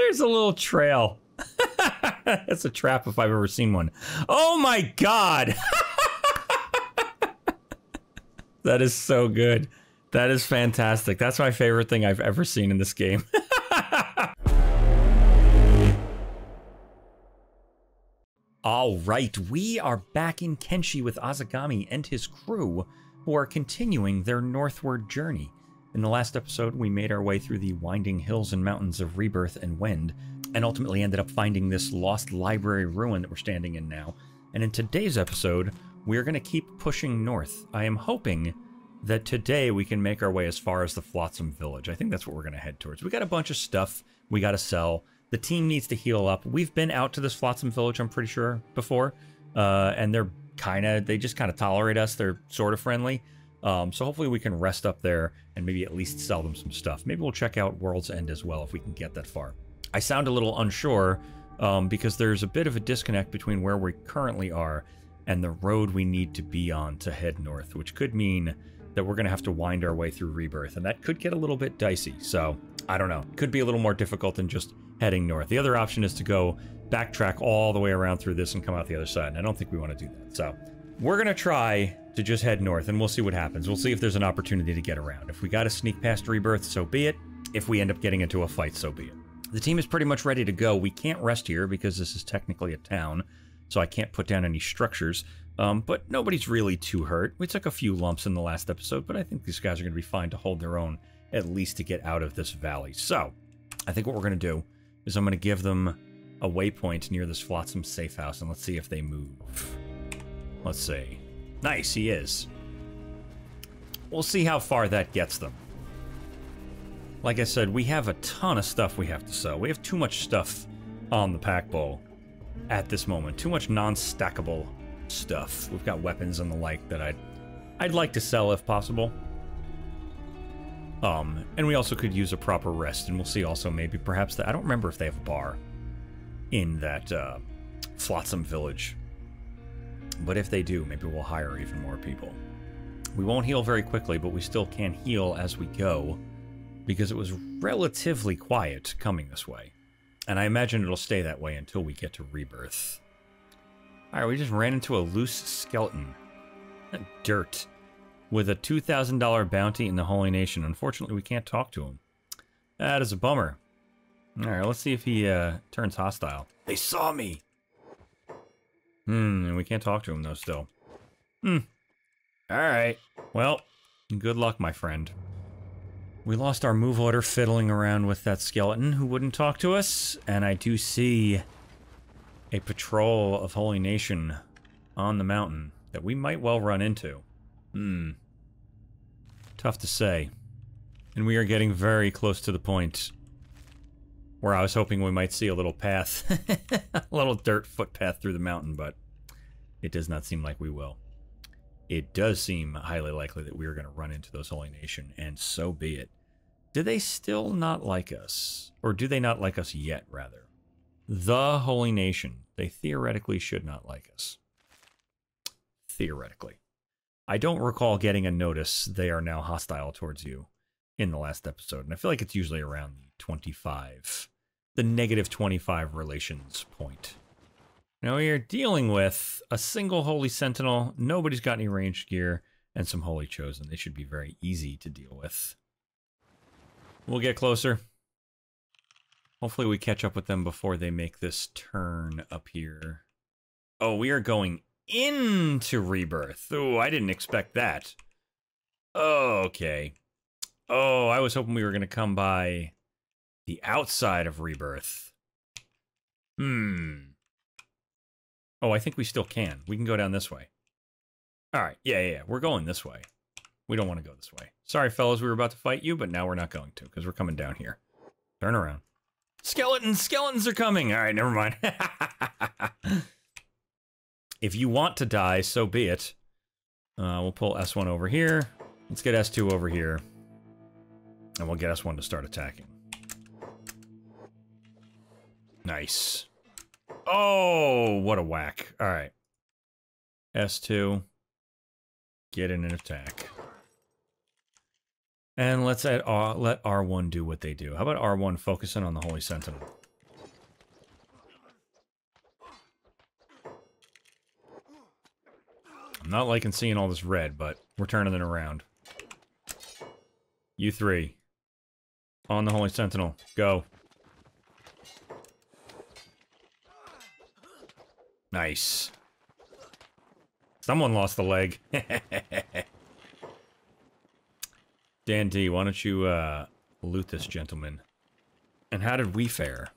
There's a little trail. That's a trap if I've ever seen one. Oh my god! That is so good. That is fantastic. That's my favorite thing I've ever seen in this game. All right, we are back in Kenshi with Azegami and his crew, who are continuing their northward journey. In the last episode, we made our way through the winding hills and mountains of Rebirth and Wend, and ultimately ended up finding this lost library ruin that we're standing in now. And in today's episode, we're going to keep pushing north. I am hoping that today we can make our way as far as the Flotsam village. I think that's what we're going to head towards. We got a bunch of stuff we got to sell. The team needs to heal up. We've been out to this Flotsam village, I'm pretty sure, before. And they just kind of tolerate us. They're sort of friendly. So hopefully we can rest up there and maybe at least sell them some stuff. Maybe we'll check out World's End as well if we can get that far. I sound a little unsure because there's a bit of a disconnect between where we currently are and the road we need to be on to head north, which could mean that we're going to have to wind our way through Rebirth, and that could get a little bit dicey. So, I don't know. Could be a little more difficult than just heading north. The other option is to go backtrack all the way around through this and come out the other side, and I don't think we want to do that. So, we're going to try to just head north, and we'll see what happens. We'll see if there's an opportunity to get around. If we got to sneak past Rebirth, so be it. If we end up getting into a fight, so be it. The team is pretty much ready to go. We can't rest here because this is technically a town, so I can't put down any structures. But nobody's really too hurt. We took a few lumps in the last episode, but I think these guys are going to be fine to hold their own, at least to get out of this valley. So, I think what we're going to do is I'm going to give them a waypoint near this Flotsam safe house, and let's see if they move. Let's see. Nice, he is. We'll see how far that gets them. Like I said, we have a ton of stuff we have to sell. We have too much stuff on the pack bowl at this moment. Too much non-stackable stuff. We've got weapons and the like that I'd like to sell if possible. And we also could use a proper rest, and we'll see also maybe perhaps that I don't remember if they have a bar in that Flotsam village. But if they do, maybe we'll hire even more people. We won't heal very quickly, but we still can heal as we go, because it was relatively quiet coming this way. And I imagine it'll stay that way until we get to Rebirth. Alright, we just ran into a loose skeleton. Dirt. With a $2,000 bounty in the Holy Nation. Unfortunately, we can't talk to him. That is a bummer. Alright, let's see if he turns hostile. They saw me! And we can't talk to him, though, still. Alright. Well, good luck, my friend. We lost our move order fiddling around with that skeleton who wouldn't talk to us, and I do see a patrol of Holy Nation on the mountain that we might well run into. Tough to say. And we are getting very close to the point where I was hoping we might see a little path, a little dirt footpath through the mountain, but it does not seem like we will. It does seem highly likely that we are going to run into those Holy Nation, and so be it. Do they still not like us? Or do they not like us yet, rather? The Holy Nation. They theoretically should not like us. Theoretically. I don't recall getting a notice they are now hostile towards you in the last episode, and I feel like it's usually around the 25, the negative 25 relations point. Now we are dealing with a single Holy Sentinel, nobody's got any ranged gear, and some Holy Chosen. They should be very easy to deal with. We'll get closer. Hopefully we catch up with them before they make this turn up here. Oh, we are going into Rebirth. Oh, I didn't expect that. Oh, okay. Oh, I was hoping we were going to come by the outside of Rebirth. Oh, I think we still can. We can go down this way. Alright, yeah. We're going this way. We don't want to go this way. Sorry, fellas, we were about to fight you, but now we're not going to, because we're coming down here. Turn around. Skeletons! Skeletons are coming! Alright, never mind. If you want to die, so be it. We'll pull S1 over here. Let's get S2 over here. And we'll get S1 to start attacking. Nice. Oh, what a whack. Alright. S2. Get in and attack. And let's let R1 do what they do. How about R1 focusing on the Holy Sentinel? I'm not liking seeing all this red, but we're turning it around. You three. On the Holy Sentinel. Go. Nice. Someone lost the leg. Dan D, why don't you, loot this gentleman? And how did we fare?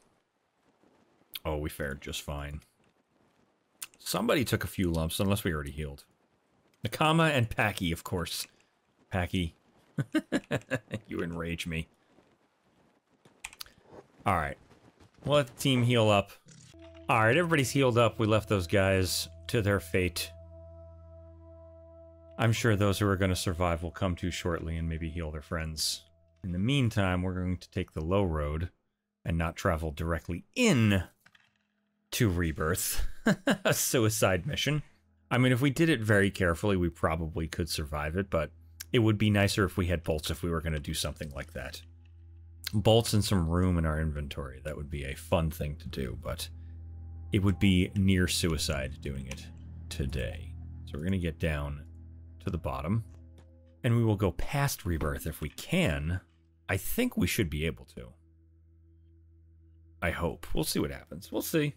Oh, we fared just fine. Somebody took a few lumps, unless we already healed. Nakama and Packy, of course. Packy. You enrage me. Alright. We'll let the team heal up. Alright, everybody's healed up. We left those guys to their fate. I'm sure those who are going to survive will come to shortly and maybe heal their friends. In the meantime, we're going to take the low road and not travel directly in to Rebirth. A suicide mission. I mean, if we did it very carefully, we probably could survive it, but it would be nicer if we had bolts if we were going to do something like that. Bolts and some room in our inventory. That would be a fun thing to do, but it would be near suicide doing it today. So we're going to get down to the bottom, and we will go past Rebirth if we can. I think we should be able to. I hope. We'll see what happens. We'll see.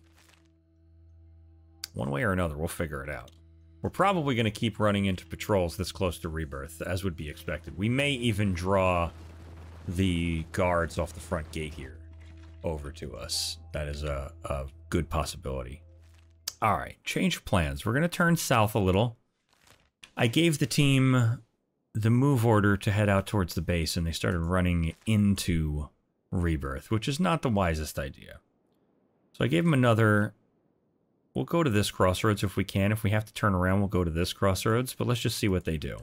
One way or another, we'll figure it out. We're probably going to keep running into patrols this close to Rebirth, as would be expected. We may even draw the guards off the front gate here over to us. That is a good possibility. Alright, change of plans. We're going to turn south a little. I gave the team the move order to head out towards the base, and they started running into Rebirth, which is not the wisest idea. So I gave them another... We'll go to this crossroads if we can. If we have to turn around, we'll go to this crossroads, but let's just see what they do.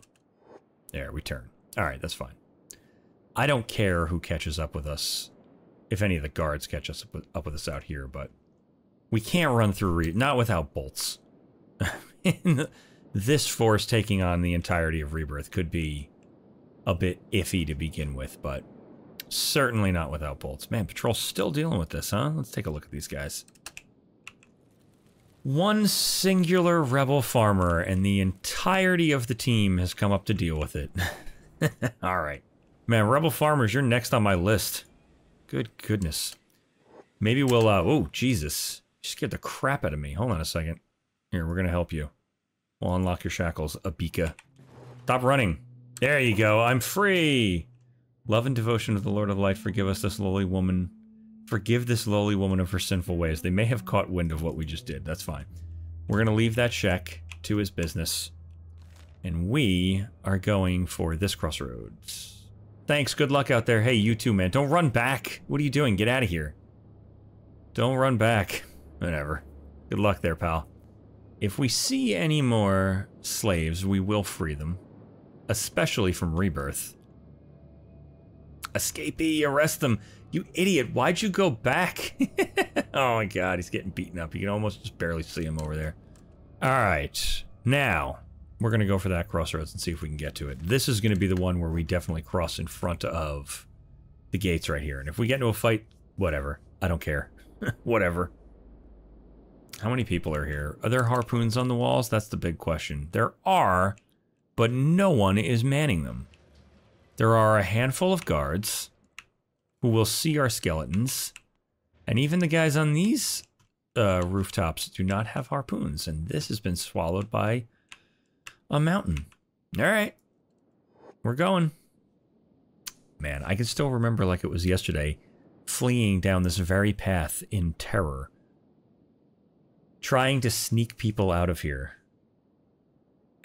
There, we turn. Alright, that's fine. I don't care who catches up with us, if any of the guards catch us up with us out here, but we can't run through not without bolts. This force taking on the entirety of Rebirth could be a bit iffy to begin with, but certainly not without bolts. Man, Patrol's still dealing with this, huh? Let's take a look at these guys. One singular rebel farmer, and the entirety of the team has come up to deal with it. Alright. Man, rebel farmers, you're next on my list. Good goodness. Maybe we'll, oh, Jesus. You scared the crap out of me. Hold on a second. Here, we're gonna help you. We'll unlock your shackles, Abika. Stop running. There you go, I'm free! Love and devotion to the Lord of Light, forgive us this lowly woman. Forgive this lowly woman of her sinful ways. They may have caught wind of what we just did. That's fine. We're gonna leave that shack to his business. And we are going for this crossroads. Thanks, good luck out there. Hey, you too, man. Don't run back. What are you doing? Get out of here. Don't run back. Whatever. Good luck there, pal. If we see any more slaves, we will free them. Especially from Rebirth. Escapee, arrest them. You idiot, why'd you go back? Oh my god, he's getting beaten up. You can almost just barely see him over there. Alright, now, we're gonna go for that crossroads and see if we can get to it. This is gonna be the one where we definitely cross in front of the gates right here. And if we get into a fight, whatever. I don't care. Whatever. How many people are here? Are there harpoons on the walls? That's the big question. There are, but no one is manning them. There are a handful of guards who will see our skeletons, and even the guys on these rooftops do not have harpoons, and this has been swallowed by a mountain. Alright. We're going. Man, I can still remember like it was yesterday, fleeing down this very path in terror. Trying to sneak people out of here.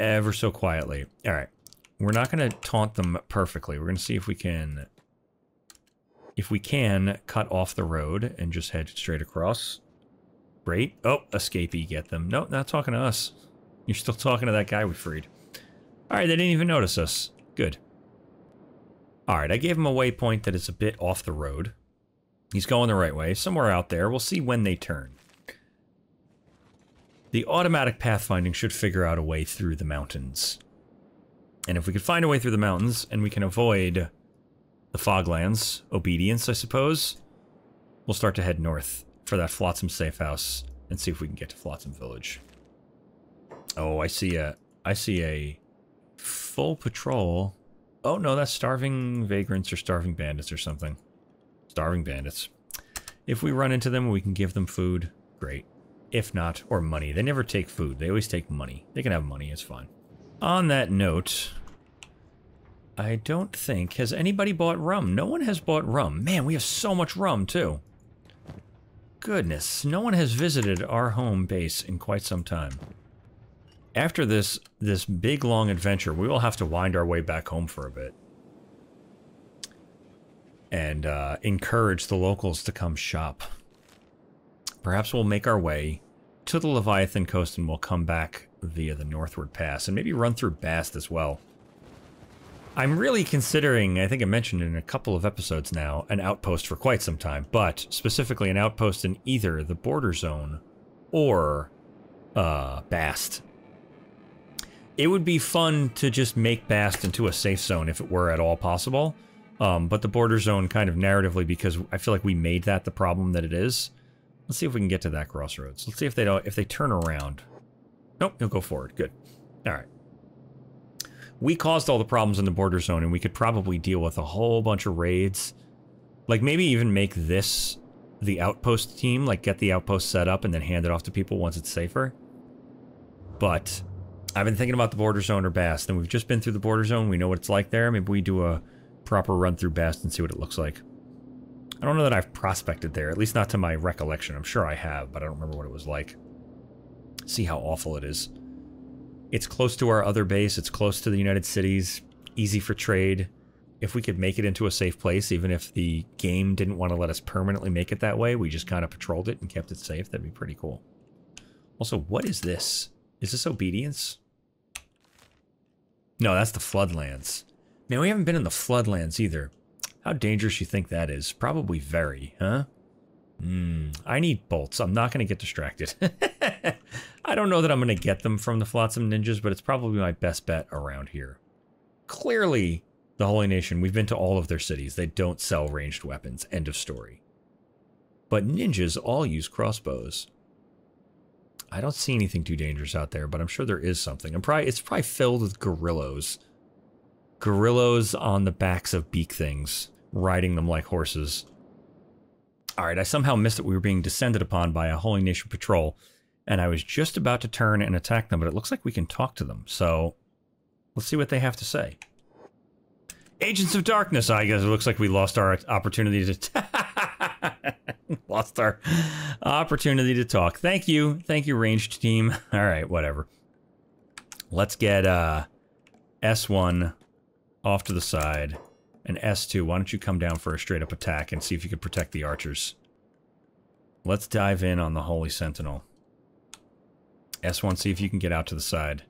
Ever so quietly. Alright. We're not going to taunt them perfectly. We're going to see if we can... If we can, cut off the road and just head straight across. Great. Oh, escapee, get them. No, not talking to us. You're still talking to that guy we freed. Alright, they didn't even notice us. Good. Alright, I gave him a waypoint that is a bit off the road. He's going the right way. Somewhere out there. We'll see when they turn. The automatic pathfinding should figure out a way through the mountains. And if we could find a way through the mountains, and we can avoid the Foglands, obedience, I suppose, we'll start to head north for that Flotsam safe house and see if we can get to Flotsam Village. Oh, I see a I see a full patrol. Oh, no, that's starving vagrants or starving bandits or something. Starving bandits. If we run into them, we can give them food. Great. If not, or money. They never take food. They always take money. They can have money. It's fine. On that note, I don't think... Has anybody bought rum? No one has bought rum. Man, we have so much rum, too. Goodness. No one has visited our home base in quite some time. After this big, long adventure, we will have to wind our way back home for a bit. And encourage the locals to come shop. Perhaps we'll make our way to the Leviathan coast and we'll come back via the Northward Pass. And maybe run through Bast as well. I'm really considering, I think I mentioned in a couple of episodes now, an outpost for quite some time. But specifically an outpost in either the border zone or Bast. It would be fun to just make Bast into a safe zone if it were at all possible. But the border zone kind of narratively, because I feel like we made that the problem that it is. Let's see if we can get to that crossroads. Let's see if they turn around. Nope, he'll go forward. Good. Alright. We caused all the problems in the border zone, and we could probably deal with a whole bunch of raids. Like, maybe even make this the outpost team, like get the outpost set up and then hand it off to people once it's safer. But I've been thinking about the border zone or Bast, and we've just been through the border zone. We know what it's like there. Maybe we do a proper run through Bast and see what it looks like. I don't know that I've prospected there, at least not to my recollection. I'm sure I have, but I don't remember what it was like. See how awful it is. It's close to our other base. It's close to the United Cities. Easy for trade. If we could make it into a safe place, even if the game didn't want to let us permanently make it that way, we just kind of patrolled it and kept it safe, that'd be pretty cool. Also, what is this? Is this obedience? No, that's the Floodlands. Man, we haven't been in the Floodlands either. How dangerous you think that is? Probably very, huh? I need bolts. I'm not going to get distracted. I don't know that I'm going to get them from the Flotsam Ninjas, but it's probably my best bet around here. Clearly, the Holy Nation, we've been to all of their cities. They don't sell ranged weapons. End of story. But ninjas all use crossbows. I don't see anything too dangerous out there, but I'm sure there is something. It's probably filled with gorillos. Gorillos on the backs of beak things, riding them like horses. Alright, I somehow missed that we were being descended upon by a Holy Nation patrol, and I was just about to turn and attack them, but it looks like we can talk to them, so let's see what they have to say. Agents of Darkness, I guess it looks like we lost our opportunity to... lost our opportunity to talk. Thank you, ranged team. Alright, whatever. Let's get S1 off to the side. And S2, why don't you come down for a straight-up attack and see if you can protect the archers. Let's dive in on the Holy Sentinel. S1, see if you can get out to the side.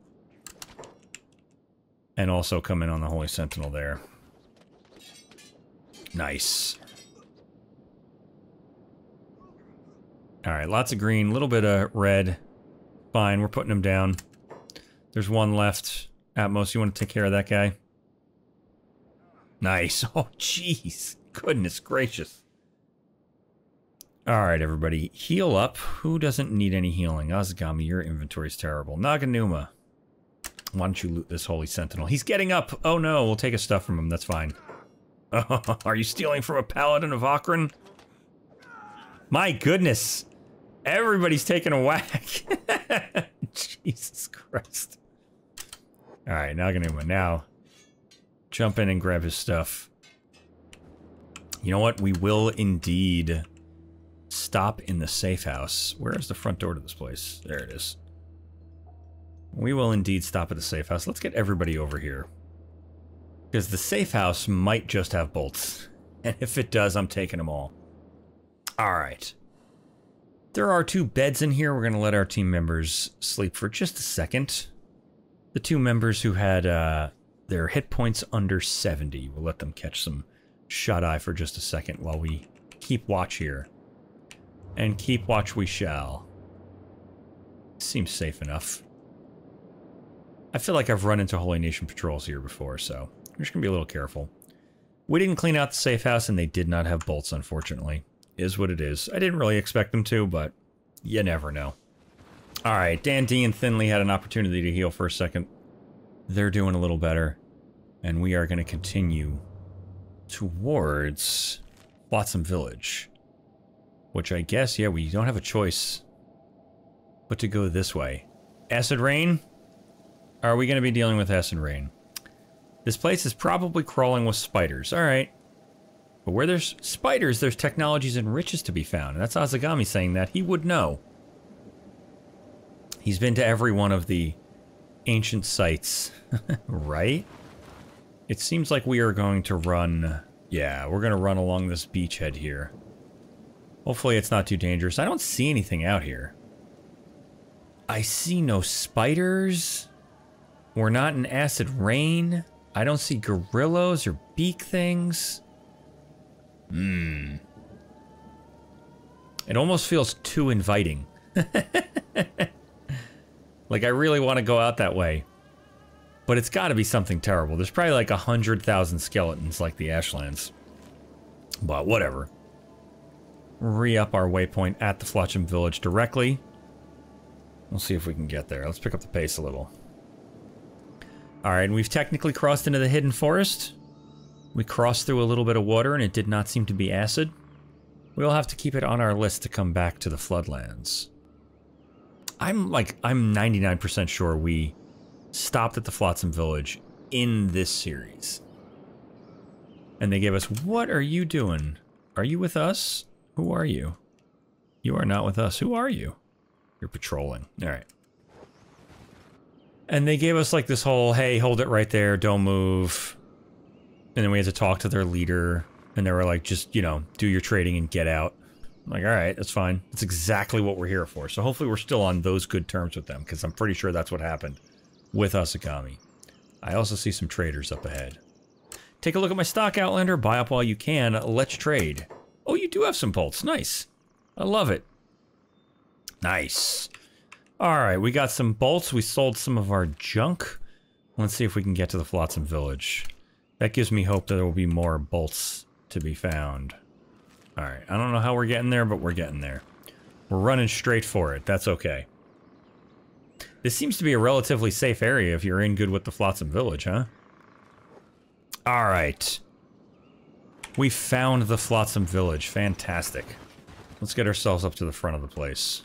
And also come in on the Holy Sentinel there. Nice. Alright, lots of green, a little bit of red. Fine, we're putting them down. There's one left. Atmos, you want to take care of that guy? Nice. Oh, jeez. Goodness gracious. Alright, everybody. Heal up. Who doesn't need any healing? Azegami, your inventory's terrible. Naganuma. Why don't you loot this Holy Sentinel? He's getting up! Oh no, we'll take his stuff from him. That's fine. Oh, are you stealing from a paladin of Akron? My goodness. Everybody's taking a whack. Jesus Christ. Alright, Naganuma. Now, jump in and grab his stuff. You know what? We will indeed stop in the safe house. Where is the front door to this place? There it is. We will indeed stop at the safe house. Let's get everybody over here. Because the safe house might just have bolts. And if it does, I'm taking them all. Alright. There are 2 beds in here. We're going to let our team members sleep for just a second. The 2 members who had their hit points under 70. We'll let them catch some shut-eye for just a second while we keep watch here. And keep watch we shall. Seems safe enough. I feel like I've run into Holy Nation patrols here before, so I'm just going to be a little careful. We didn't clean out the safe house, and they did not have bolts, unfortunately. Is what it is. I didn't really expect them to, but you never know. Alright, Dan D and Thinley had an opportunity to heal for a second. They're doing a little better. And we are going to continue towards Flotsam Village. Which I guess, yeah, we don't have a choice but to go this way. Acid rain? Are we going to be dealing with acid rain? This place is probably crawling with spiders. Alright. But where there's spiders, there's technologies and riches to be found. And that's Azegami saying that. He would know. He's been to every one of the ancient sites. Right? It seems like we are going to run... Yeah, we're going to run along this beachhead here. Hopefully it's not too dangerous. I don't see anything out here. I see no spiders. We're not in acid rain. I don't see gorillas or beak things. It almost feels too inviting. Like I really want to go out that way. But it's got to be something terrible. There's probably like 100,000 skeletons like the Ashlands. But whatever. Re-up our waypoint at the Flotsam Village directly. We'll see if we can get there. Let's pick up the pace a little. Alright, and we've technically crossed into the hidden forest. We crossed through a little bit of water and it did not seem to be acid. We'll have to keep it on our list to come back to the Floodlands. I'm 99% sure we stopped at the Flotsam Village in this series. And they gave us, what are you doing? Are you with us? Who are you? You are not with us. Who are you? You're patrolling. Alright. And they gave us like this whole, hey, hold it right there, don't move. And then we had to talk to their leader. And they were like, just, you know, do your trading and get out. I'm like, alright, that's fine. That's exactly what we're here for. So hopefully we're still on those good terms with them, because I'm pretty sure that's what happened with Azegami. I also see some traders up ahead. Take a look at my stock, Outlander. Buy up while you can. Let's trade. Oh, you do have some bolts. Nice. I love it. Nice. Alright, we got some bolts. We sold some of our junk. Let's see if we can get to the Flotsam Village. That gives me hope that there will be more bolts to be found. Alright, I don't know how we're getting there, but we're getting there. We're running straight for it. That's okay. This seems to be a relatively safe area if you're in good with the Flotsam Village, huh? Alright. We found the Flotsam Village. Fantastic. Let's get ourselves up to the front of the place.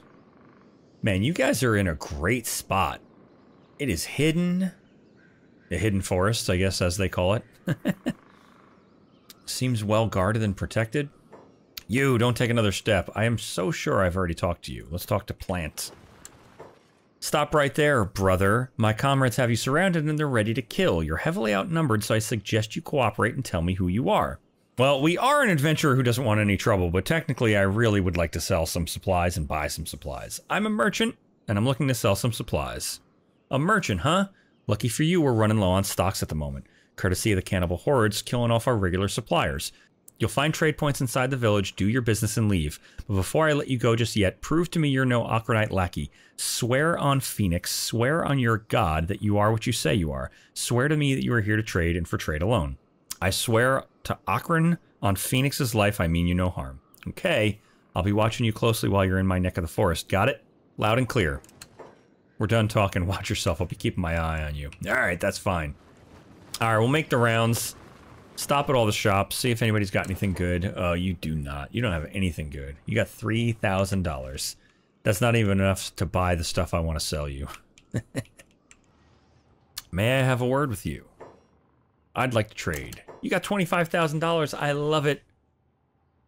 Man, you guys are in a great spot. It is hidden. The hidden forest, I guess, as they call it. Seems well guarded and protected. You, don't take another step. I am so sure I've already talked to you. Let's talk to Plant. Stop right there, brother. My comrades have you surrounded and they're ready to kill. You're heavily outnumbered, so I suggest you cooperate and tell me who you are. Well, we are an adventurer who doesn't want any trouble, but technically I really would like to sell some supplies and buy some supplies. I'm a merchant, and I'm looking to sell some supplies. A merchant, huh? Lucky for you, we're running low on stocks at the moment. Courtesy of the cannibal hordes killing off our regular suppliers. You'll find trade points inside the village, do your business, and leave. But before I let you go just yet, prove to me you're no Akronite lackey. Swear on Phoenix, swear on your god that you are what you say you are. Swear to me that you are here to trade and for trade alone. I swear to Akron on Phoenix's life I mean you no harm. Okay, I'll be watching you closely while you're in my neck of the forest. Got it? Loud and clear. We're done talking. Watch yourself. I'll be keeping my eye on you. Alright, that's fine. Alright, we'll make the rounds. Stop at all the shops. See if anybody's got anything good. Oh, you do not. You don't have anything good. You got $3,000. That's not even enough to buy the stuff I want to sell you. May I have a word with you? I'd like to trade. You got $25,000. I love it.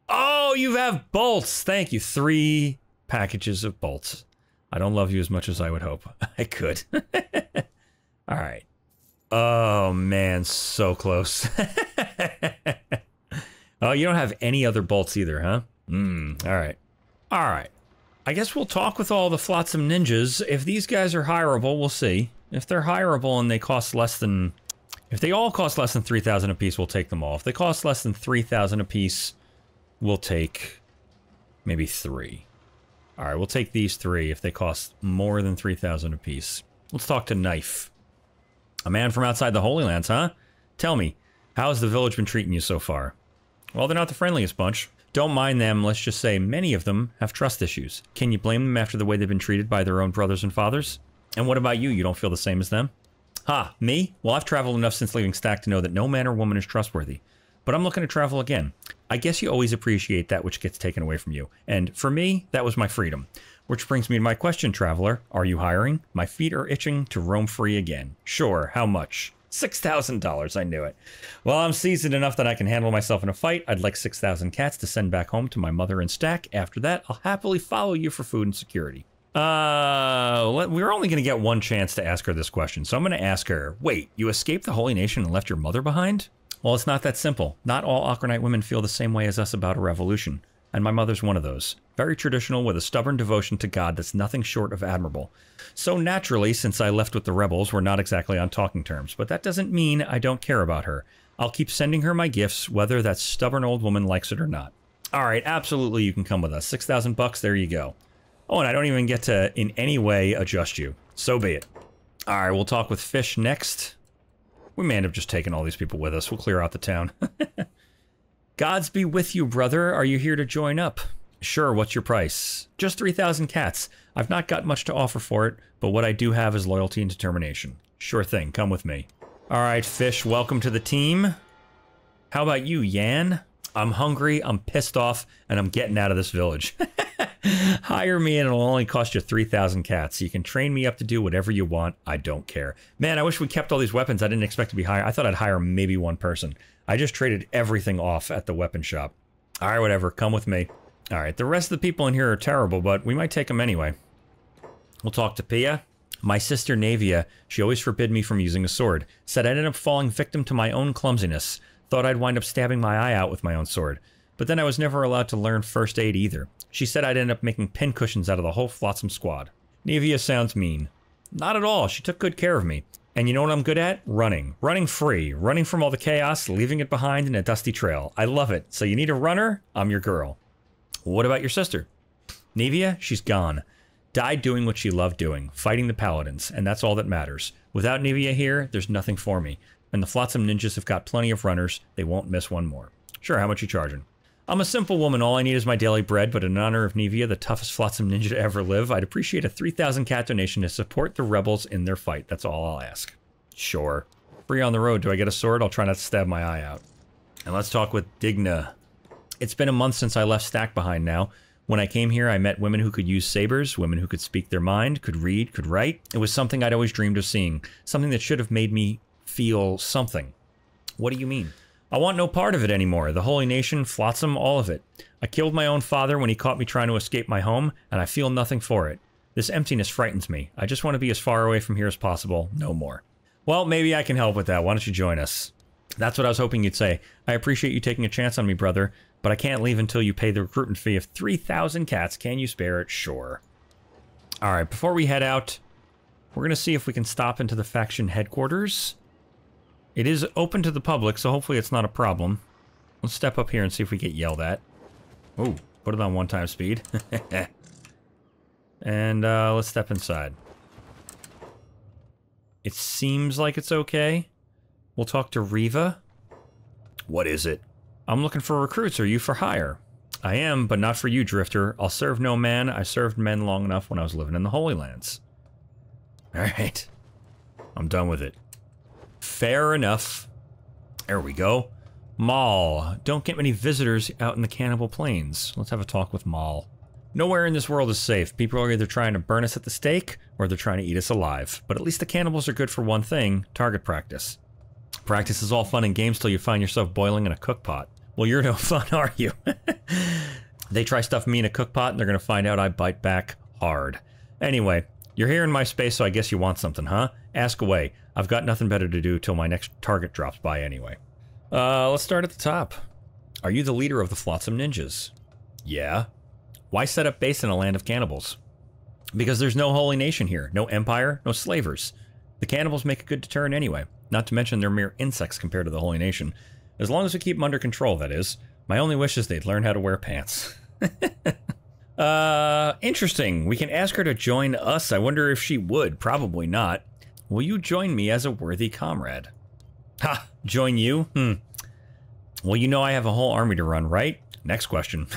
Oh, you have bolts. Thank you. 3 packages of bolts. I don't love you as much as I would hope. I could. All right. Oh, man. So close. Oh, you don't have any other bolts either, huh? All right. All right. I guess we'll talk with all the Flotsam Ninjas. If these guys are hireable, we'll see. If they're hireable and they cost less than... If they all cost less than 3,000 apiece, we'll take them all. If they cost less than 3,000 apiece, we'll take maybe 3. All right, we'll take these 3 if they cost more than 3,000 apiece. Let's talk to Knife. A man from outside the Holy Lands, huh? Tell me, how's the village been treating you so far? Well, they're not the friendliest bunch. Don't mind them, let's just say many of them have trust issues. Can you blame them after the way they've been treated by their own brothers and fathers? And what about you? You don't feel the same as them? Ha, me? Well, I've traveled enough since leaving Stack to know that no man or woman is trustworthy. But I'm looking to travel again. I guess you always appreciate that which gets taken away from you. And for me, that was my freedom. Which brings me to my question, traveler. Are you hiring? My feet are itching to roam free again. Sure, how much? $6,000, I knew it. Well, I'm seasoned enough that I can handle myself in a fight. I'd like 6,000 cats to send back home to my mother and Stack. After that, I'll happily follow you for food and security. We're only going to get one chance to ask her this question, so I'm going to ask her, wait, you escaped the Holy Nation and left your mother behind? Well, it's not that simple. Not all Aquanite women feel the same way as us about a revolution, and my mother's one of those. Very traditional with a stubborn devotion to God that's nothing short of admirable. So naturally, since I left with the rebels, we're not exactly on talking terms, but that doesn't mean I don't care about her. I'll keep sending her my gifts, whether that stubborn old woman likes it or not. All right, absolutely you can come with us. 6,000 bucks, there you go. Oh, and I don't even get to, in any way, adjust you. So be it. All right, we'll talk with Fish next. We may end up just taking all these people with us. We'll clear out the town. Gods be with you, brother. Are you here to join up? Sure, what's your price? Just 3,000 cats. I've not got much to offer for it, but what I do have is loyalty and determination. Sure thing, come with me. All right, Fish, welcome to the team. How about you, Yan? I'm hungry, I'm pissed off, and I'm getting out of this village. Hire me and it'll only cost you 3,000 cats. You can train me up to do whatever you want. I don't care. Man, I wish we kept all these weapons. I didn't expect to be hired. I thought I'd hire maybe one person. I just traded everything off at the weapon shop. All right, whatever. Come with me. All right, the rest of the people in here are terrible, but we might take them anyway. We'll talk to Pia. My sister Navia, she always forbid me from using a sword. Said I'd end up falling victim to my own clumsiness. Thought I'd wind up stabbing my eye out with my own sword. But then I was never allowed to learn first aid either. She said I'd end up making pincushions out of the whole Flotsam squad. Navia sounds mean. Not at all. She took good care of me. And you know what I'm good at? Running. Running free. Running from all the chaos, leaving it behind in a dusty trail. I love it. So you need a runner? I'm your girl. What about your sister? Navia? She's gone. Died doing what she loved doing. Fighting the paladins. And that's all that matters. Without Navia here, there's nothing for me. And the Flotsam Ninjas have got plenty of runners. They won't miss one more. Sure, how much you charging? I'm a simple woman, all I need is my daily bread, but in honor of Navia, the toughest Flotsam Ninja to ever live, I'd appreciate a 3,000 cat donation to support the rebels in their fight. That's all I'll ask. Sure. Free on the road. Do I get a sword? I'll try not to stab my eye out. And let's talk with Digna. It's been a month since I left Stack behind now. When I came here, I met women who could use sabers, women who could speak their mind, could read, could write. It was something I'd always dreamed of seeing. Something that should have made me feel something. What do you mean? I want no part of it anymore. The Holy Nation, Flotsam, all of it. I killed my own father when he caught me trying to escape my home, and I feel nothing for it. This emptiness frightens me. I just want to be as far away from here as possible. No more. Well, maybe I can help with that. Why don't you join us? That's what I was hoping you'd say. I appreciate you taking a chance on me, brother, but I can't leave until you pay the recruitment fee of 3,000 cats. Can you spare it? Sure. All right, before we head out, we're going to see if we can stop into the faction headquarters. It is open to the public, so hopefully it's not a problem. Let's step up here and see if we get yelled at. Oh, put it on 1x speed. And let's step inside. It seems like it's okay. We'll talk to Riva. What is it? I'm looking for recruits. Are you for hire? I am, but not for you, Drifter. I'll serve no man. I served men long enough when I was living in the Holy Lands. Alright. I'm done with it. Fair enough. There we go. Maul. Don't get many visitors out in the Cannibal Plains. Let's have a talk with Maul. Nowhere in this world is safe. People are either trying to burn us at the stake, or they're trying to eat us alive. But at least the cannibals are good for one thing, target practice. Practice is all fun and games till you find yourself boiling in a cook pot. Well, you're no fun, are you? They try stuffing me in a cook pot, and they're gonna find out I bite back hard. Anyway, you're here in my space, so I guess you want something, huh? Ask away. I've got nothing better to do till my next target drops by anyway. Let's start at the top. Are you the leader of the Flotsam Ninjas? Yeah. Why set up base in a land of cannibals? Because there's no holy nation here, no empire, no slavers. The cannibals make a good deterrent anyway, not to mention they're mere insects compared to the holy nation. As long as we keep them under control, that is. My only wish is they'd learn how to wear pants. Interesting. We can ask her to join us. I wonder if she would. Probably not. Will you join me as a worthy comrade? Ha! Join you? Well, you know I have a whole army to run, right? Next question.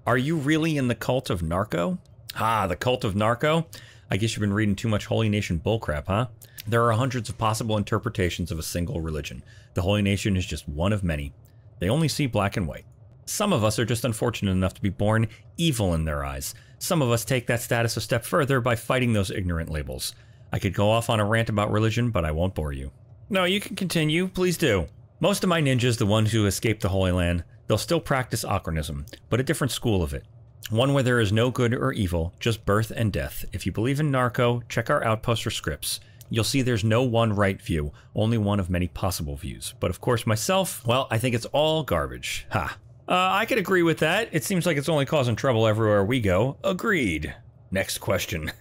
Are you really in the cult of Narco? Ah, the cult of Narco? I guess you've been reading too much Holy Nation bullcrap, huh? There are hundreds of possible interpretations of a single religion. The Holy Nation is just one of many. They only see black and white. Some of us are just unfortunate enough to be born evil in their eyes. Some of us take that status a step further by fighting those ignorant labels. I could go off on a rant about religion, but I won't bore you. No, you can continue. Please do. Most of my ninjas, the ones who escaped the Holy Land, they'll still practice Ocranism, but a different school of it. One where there is no good or evil, just birth and death. If you believe in Narco, check our outpost for scripts. You'll see there's no one right view, only one of many possible views. But of course myself, well, I think it's all garbage. Ha. I could agree with that. It seems like it's only causing trouble everywhere we go. Agreed. Next question.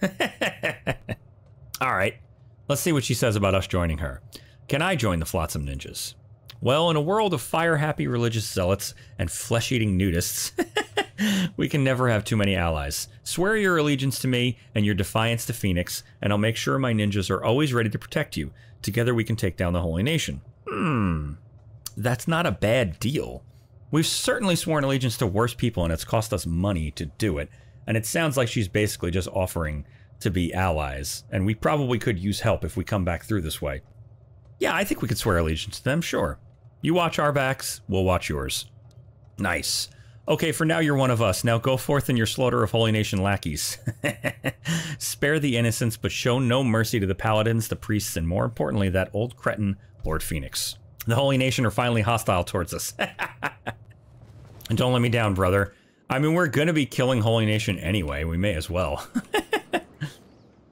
Alright, let's see what she says about us joining her. Can I join the Flotsam Ninjas? Well, in a world of fire-happy religious zealots and flesh-eating nudists, we can never have too many allies. Swear your allegiance to me and your defiance to Phoenix, and I'll make sure my ninjas are always ready to protect you. Together we can take down the Holy Nation. That's not a bad deal. We've certainly sworn allegiance to worse people, and it's cost us money to do it, and it sounds like she's basically just offering to be allies, and we probably could use help if we come back through this way. Yeah, I think we could swear allegiance to them, sure. You watch our backs, we'll watch yours. Nice. Okay, for now you're one of us. Now go forth in your slaughter of Holy Nation lackeys. Spare the innocents, but show no mercy to the paladins, the priests, and more importantly, that old cretin, Lord Phoenix. The Holy Nation are finally hostile towards us. And don't let me down, brother. I mean, we're gonna be killing Holy Nation anyway. We may as well.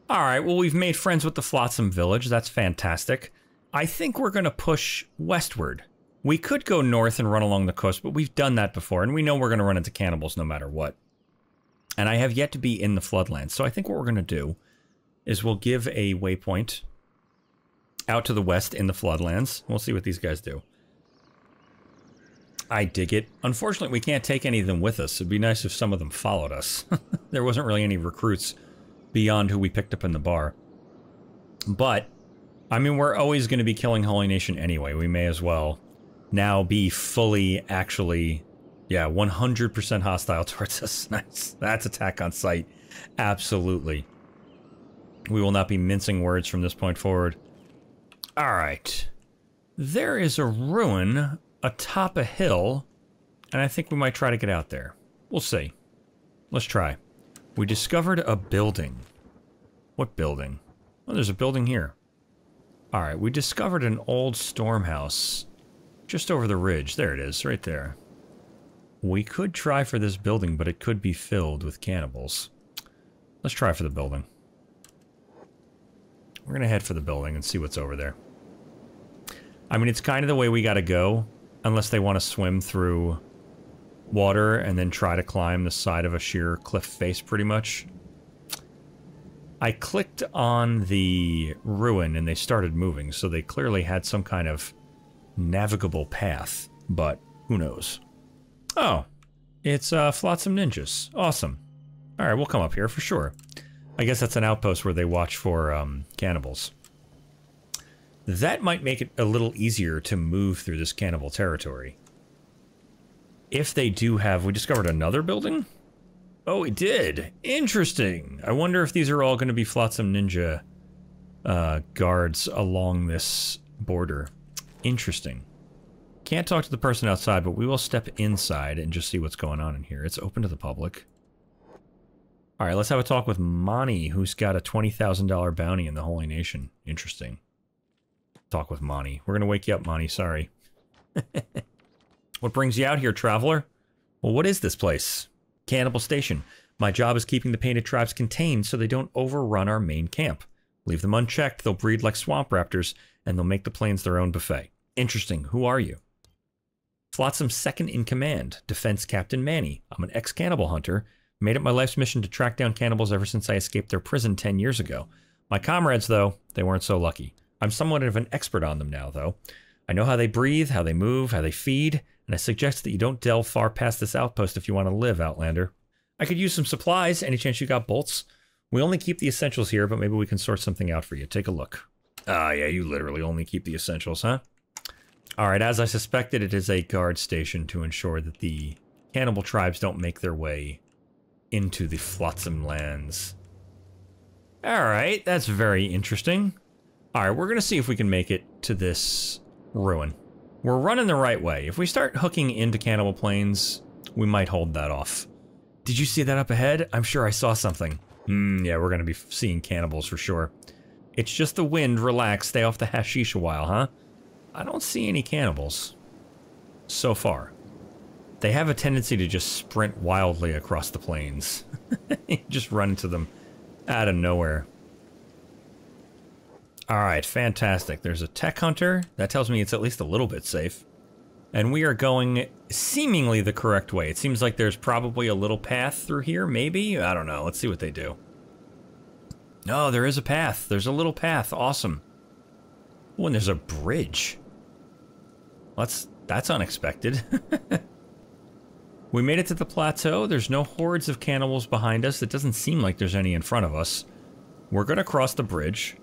Alright, well, we've made friends with the Flotsam village. That's fantastic. I think we're gonna push westward. We could go north and run along the coast, but we've done that before, and we know we're going to run into cannibals no matter what. And I have yet to be in the Floodlands, so I think what we're going to do is we'll give a waypoint out to the west in the Floodlands. We'll see what these guys do. I dig it. Unfortunately, we can't take any of them with us. It'd be nice if some of them followed us. There wasn't really any recruits beyond who we picked up in the bar. But, I mean, we're always going to be killing Holy Nation anyway. We may as well now be fully, actually, yeah, 100% hostile towards us. Nice. That's attack on sight. Absolutely. We will not be mincing words from this point forward. Alright. There is a ruin atop a hill, and I think we might try to get out there. We'll see. Let's try. We discovered a building. What building? Oh, there's a building here. Alright, we discovered an old storm house just over the ridge. There it is, right there. We could try for this building, but it could be filled with cannibals. Let's try for the building. We're gonna head for the building and see what's over there. I mean, it's kind of the way we gotta go, unless they want to swim through water and then try to climb the side of a sheer cliff face, pretty much. I clicked on the ruin and they started moving, so they clearly had some kind of navigable path, but who knows. Oh, it's Flotsam Ninjas. Awesome. Alright, we'll come up here for sure. I guess that's an outpost where they watch for cannibals. That might make it a little easier to move through this cannibal territory. If they do have... We discovered another building? Oh, we did. Interesting. I wonder if these are all going to be Flotsam Ninja guards along this border. Interesting. Can't talk to the person outside, but we will step inside and just see what's going on in here. It's open to the public. Alright, let's have a talk with Mani, who's got a $20,000 bounty in the Holy Nation. Interesting. Talk with Mani. We're gonna wake you up, Mani. Sorry. What brings you out here, traveler? Well, what is this place? Cannibal Station. My job is keeping the painted tribes contained so they don't overrun our main camp. Leave them unchecked, they'll breed like swamp raptors, and they'll make the plains their own buffet. Interesting. Who are you? Flotsam's second in command, Defense Captain Manny. I'm an ex-cannibal hunter. Made it my life's mission to track down cannibals ever since I escaped their prison 10 years ago. My comrades, though, they weren't so lucky. I'm somewhat of an expert on them now, though. I know how they breathe, how they move, how they feed, and I suggest that you don't delve far past this outpost if you want to live, Outlander. I could use some supplies. Any chance you got bolts? We only keep the essentials here, but maybe we can sort something out for you. Take a look. Ah, yeah, you literally only keep the essentials, huh? Alright, as I suspected, it is a guard station to ensure that the cannibal tribes don't make their way into the Flotsam lands. Alright, that's very interesting. Alright, we're gonna see if we can make it to this ruin. We're running the right way. If we start hooking into Cannibal Plains, we might hold that off. Did you see that up ahead? I'm sure I saw something. Yeah, we're gonna be seeing cannibals for sure. It's just the wind. Relax, stay off the hashish a while, huh? I don't see any cannibals. So far. They have a tendency to just sprint wildly across the plains. Just run into them out of nowhere. Alright, fantastic. There's a tech hunter. That tells me it's at least a little bit safe. And we are going seemingly the correct way. It seems like there's probably a little path through here, maybe? I don't know. Let's see what they do. No, there is a path. There's a little path. Awesome. Oh, and there's a bridge. That's unexpected. We made it to the plateau. There's no hordes of cannibals behind us. It doesn't seem like there's any in front of us. We're gonna cross the bridge.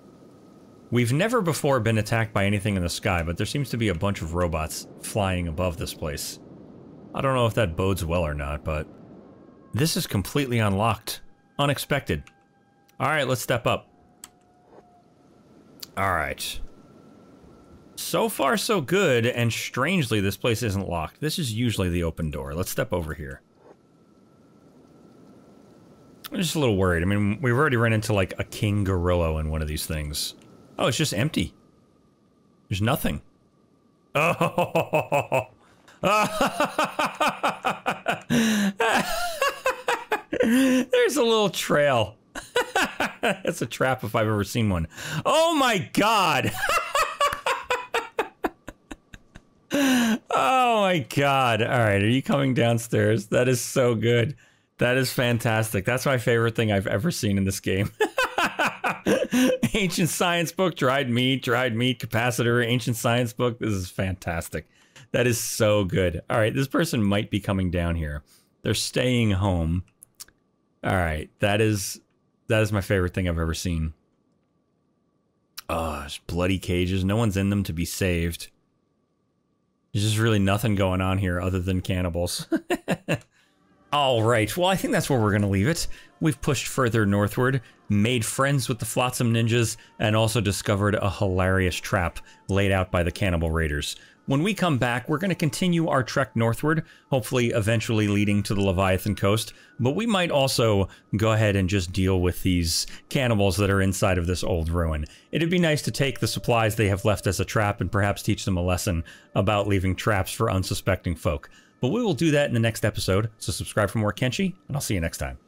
We've never before been attacked by anything in the sky, but there seems to be a bunch of robots flying above this place. I don't know if that bodes well or not, but this is completely unlocked. Unexpected. Alright, let's step up. Alright. So far, so good, and strangely, this place isn't locked. This is usually the open door. Let's step over here. I'm just a little worried. I mean, we've already run into, like, a king gorilla in one of these things. Oh, it's just empty. There's nothing. Oh! There's a little trail. That's a trap if I've ever seen one. Oh my god! Oh my god. Alright, are you coming downstairs? That is so good. That is fantastic. That's my favorite thing I've ever seen in this game. Ancient science book, dried meat, capacitor, ancient science book. This is fantastic. That is so good. Alright, this person might be coming down here. They're staying home. Alright, that is my favorite thing I've ever seen. Oh, there's bloody cages. No one's in them to be saved. There's just really nothing going on here other than cannibals. Alright, well I think that's where we're gonna leave it. We've pushed further northward, made friends with the Flotsam Ninjas, and also discovered a hilarious trap laid out by the cannibal raiders. When we come back, we're going to continue our trek northward, hopefully eventually leading to the Leviathan coast, but we might also go ahead and just deal with these cannibals that are inside of this old ruin. It'd be nice to take the supplies they have left as a trap and perhaps teach them a lesson about leaving traps for unsuspecting folk. But we will do that in the next episode, so subscribe for more Kenshi, and I'll see you next time.